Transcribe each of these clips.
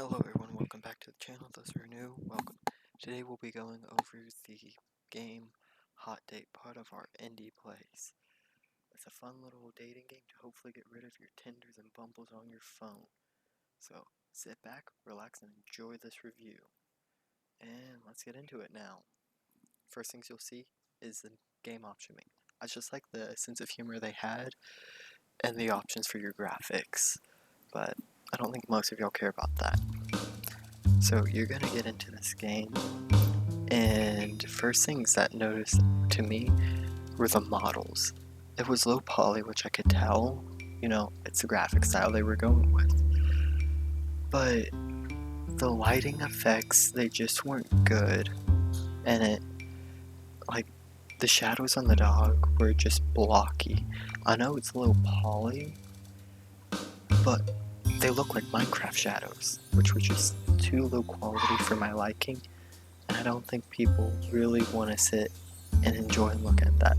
Hello everyone, welcome back to the channel. Those who are new, welcome. Today we'll be going over the game Hot Date, part of our indie plays. It's a fun little dating game to hopefully get rid of your Tinders and Bumbles on your phone. So sit back, relax, and enjoy this review. And let's get into it now. First things you'll see is the game option menu. I just like the sense of humor they had and the options for your graphics, but I don't think most of y'all care about that. So you're gonna get into this game, and first things that noticed to me were the models. It was low poly, which I could tell, it's the graphic style they were going with. But the lighting effects, they just weren't good, and the shadows on the dog were just blocky. I know it's low poly, but they look like Minecraft shadows, which were just too low quality for my liking. And I don't think people really want to sit and enjoy and look at that.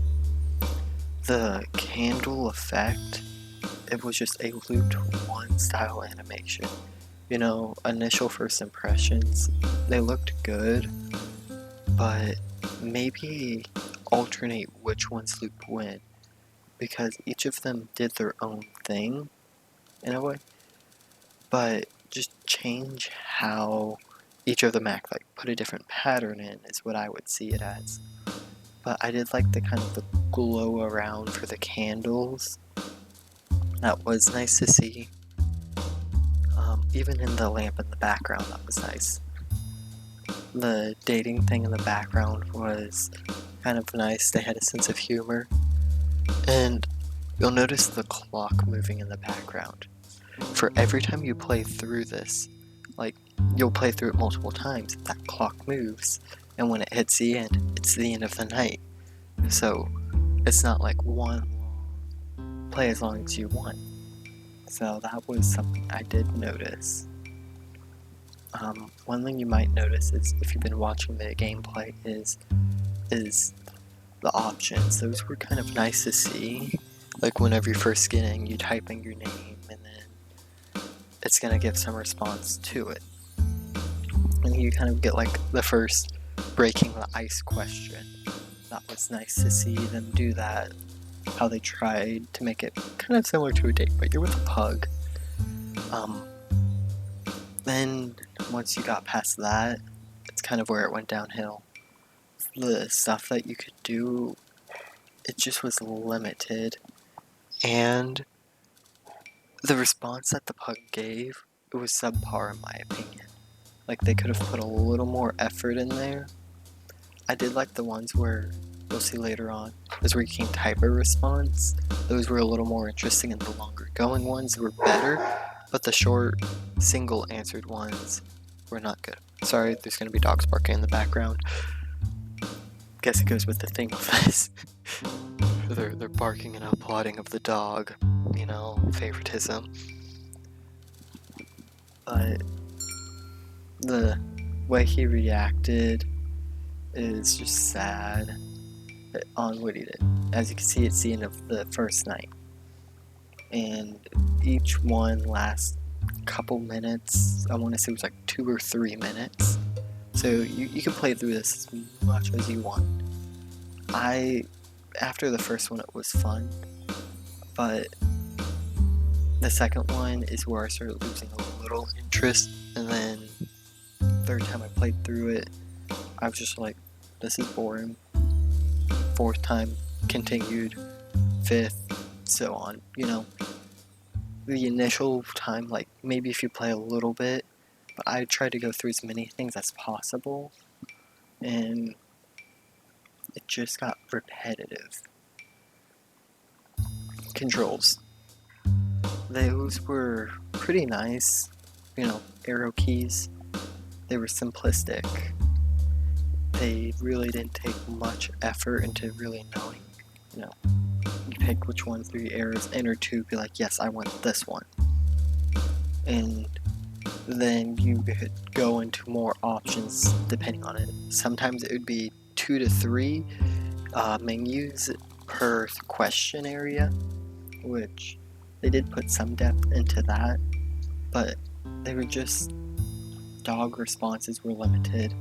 The candle effect, it was just a looped one style animation. Initial first impressions, they looked good, but maybe alternate which ones looped when, because each of them did their own thing in a way, but just change how each of them act, like put a different pattern in is what I would see it as. But I did like the kind of the glow around for the candles. That was nice to see. Even in the lamp in the background, that was nice. The dating thing in the background was kind of nice. They had a sense of humor. And you'll notice the clock moving in the background. For every time you play through this, you'll play through it multiple times, that clock moves. And when it hits the end, it's the end of the night. So it's not like one play as long as you want. So that was something I did notice. One thing you might notice is, if you've been watching the gameplay, is the options. Those were kind of nice to see. Like whenever you're first getting, you type in your name and then it's gonna give some response to it. And you kind of get like the first breaking the ice question. That was nice to see them do that. How they tried to make it kind of similar to a date, but you're with a pug. Then once you got past that, it's kind of where it went downhill. The stuff that you could do, it just was limited, and the response that the pug gave, it was subpar in my opinion. Like, they could have put a little more effort in there. I did like the ones where, you'll see later on, is where you can type a response. Those were a little more interesting, and the longer going ones were better, but the short, single answered ones were not good. Sorry, there's gonna be dogs barking in the background. Guess it goes with the theme of this. They're barking and applauding of the dog, favoritism. But the way he reacted is just sad on what he did. As you can see, it's the end of the first night, and each one lasts a couple minutes. I want to say it was like 2 or 3 minutes, so you can play through this as much as you want. After the first one, it was fun, but the second one is where I started losing a little interest, and then third time I played through it, I was just like, this is boring. Fourth time, continued. Fifth, so on, The initial time, like, maybe if you play a little bit, but I try to go through as many things as possible, and it just got repetitive. Controls. Those were pretty nice, arrow keys. They were simplistic. They really didn't take much effort into really knowing, you pick which one through your arrows, enter 2, be like, yes, I want this one. And then you could go into more options depending on it. Sometimes it would be 2 to 3 menus per question area, which they did put some depth into that, but they were just dog responses were limited.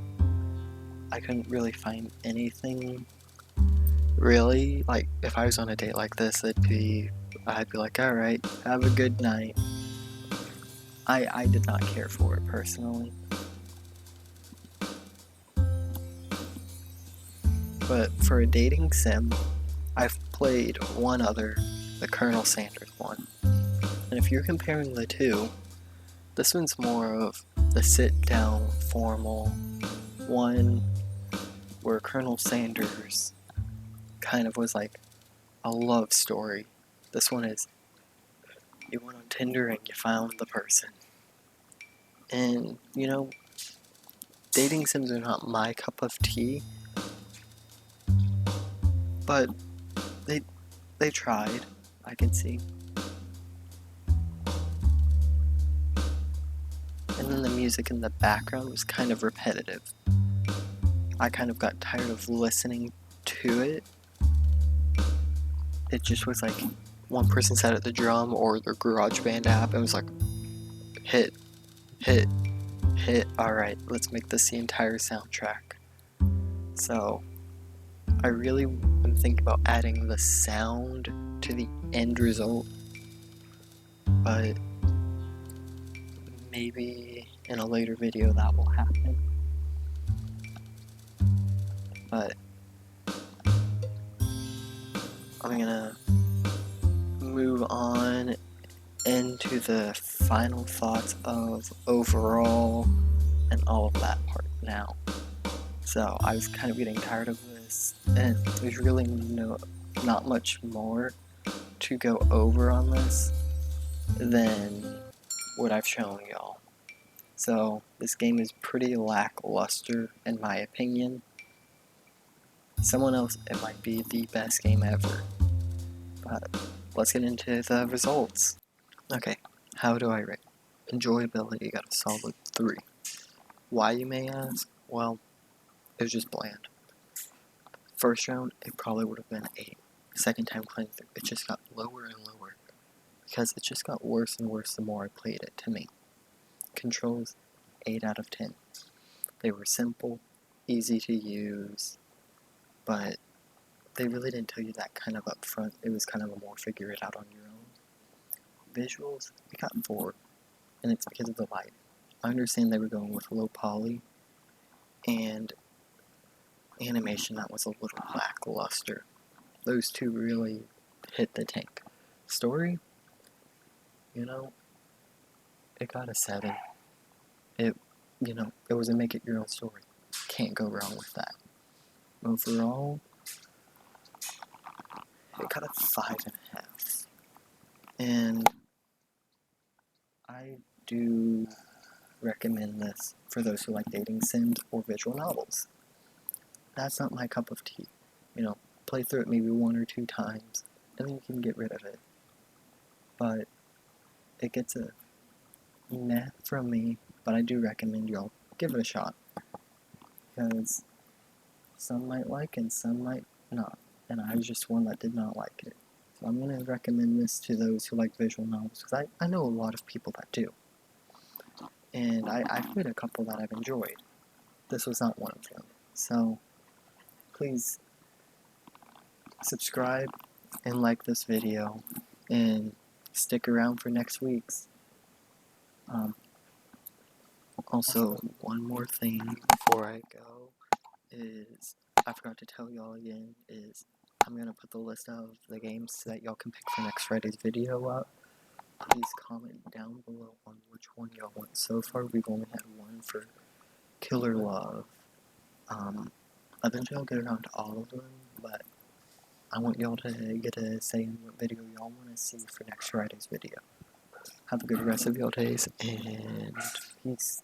I couldn't really find anything really. Like, if I was on a date like this, I'd be like, alright, have a good night. I did not care for it personally. But for a dating sim, I've played one other, the Colonel Sanders one. And if you're comparing the two, this one's more of the sit-down, formal one, where Colonel Sanders kind of was like a love story. This one is, you went on Tinder and you found the person. And, you know, dating sims are not my cup of tea, but they tried, I can see. And then the music in the background was kind of repetitive. I kind of got tired of listening to it. It just was like one person sat at the drum or their GarageBand app and was like, hit, hit, hit, alright, let's make this the entire soundtrack. So, I really am thinking about adding the sound to the end result, but maybe in a later video that will happen. But I'm gonna move on into the final thoughts of overall and all of that part now. So I was kind of getting tired of this, and there's really not much more to go over on this than what I've shown y'all. So this game is pretty lackluster in my opinion. Someone else, it might be the best game ever. But let's get into the results. Okay, how do I rate? Enjoyability got a solid 3. Why, you may ask? Well, it was just bland. First round, it probably would have been 8. Second time playing through, it just got lower and lower. Because it just got worse and worse the more I played it, to me. Controls, 8 out of 10. They were simple, easy to use, but they really didn't tell you that kind of up front. It was kind of a more figure it out on your own. Visuals, it got bored, and it's because of the light. I understand they were going with low poly, and animation that was a little lackluster. Those two really hit the tank. Story, you know, it got a 7. It was a make it your own story. Can't go wrong with that. Overall, it got a 5.5. And I do recommend this for those who like dating sims or visual novels. That's not my cup of tea. Play through it maybe 1 or 2 times, and then you can get rid of it. But it gets a meh from me, but I do recommend y'all give it a shot. Because some might like and some might not. And I was just one that did not like it. So I'm going to recommend this to those who like visual novels, because I know a lot of people that do. And I've played a couple that I've enjoyed. This was not one of them. So, please subscribe and like this video, and stick around for next week's. Also, one more thing before I go is, I forgot to tell y'all again, is I'm going to put the list of the games that y'all can pick for next Friday's video up. Please comment down below on which one y'all want. So far, we've only had one for Killer Love. Eventually I'll get around to all of them, but I want y'all to get a say in what video y'all want to see for next Friday's video. Have a good rest of your days, and peace.